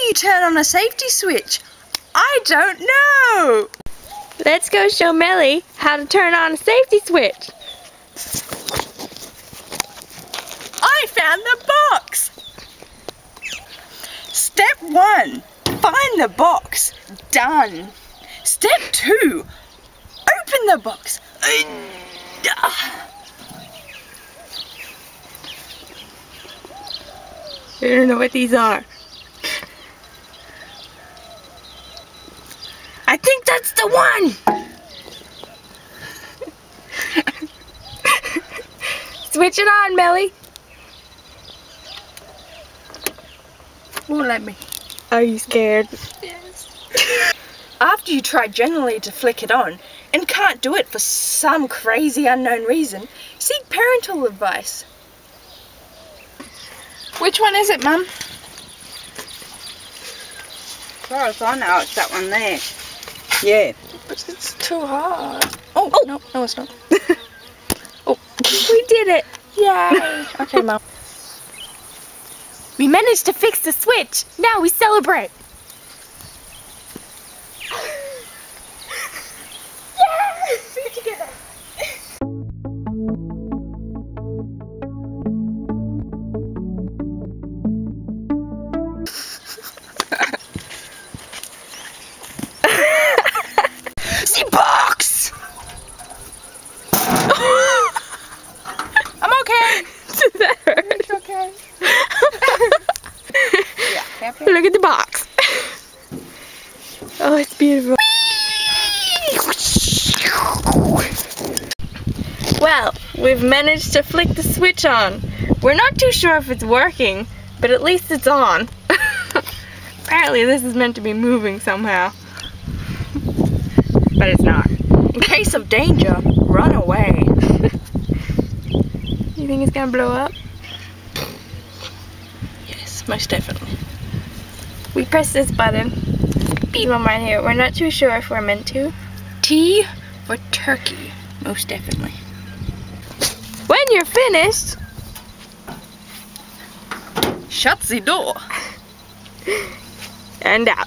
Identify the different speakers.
Speaker 1: you turn on a safety switch? I don't know.
Speaker 2: Let's go show Melly how to turn on a safety switch.
Speaker 1: I found the box. Step 1, find the box. Done. Step 2, open the box. I
Speaker 2: don't know what these are. I think that's the one! Switch it on, Melly.
Speaker 1: Won't let me.
Speaker 2: Are you scared?
Speaker 1: Yes. After you try generally to flick it on and can't do it for some crazy unknown reason, seek parental advice. Which one is it, Mum?
Speaker 3: As far as I know, it's that one there. Yeah.
Speaker 1: But it's too hard. Oh, no, it's not.
Speaker 2: Oh, we did it!
Speaker 1: Yay! Okay, Mum.
Speaker 2: We managed to fix the switch. Now we celebrate.
Speaker 1: The box! I'm okay.
Speaker 2: Does that hurt?
Speaker 1: It's okay. Yeah,
Speaker 2: Look at the box. Oh, it's beautiful. Well, we've managed to flick the switch on. We're not too sure if it's working, but at least it's on. Apparently this is meant to be moving somehow. But it's not.
Speaker 1: In case of danger, run away.
Speaker 2: You think it's gonna blow up?
Speaker 1: Yes, most definitely.
Speaker 2: We press this button. Beep one right here. We're not too sure if we're meant to.
Speaker 1: T for turkey, most definitely.
Speaker 2: When you're finished,
Speaker 1: Shut the door.
Speaker 2: and out.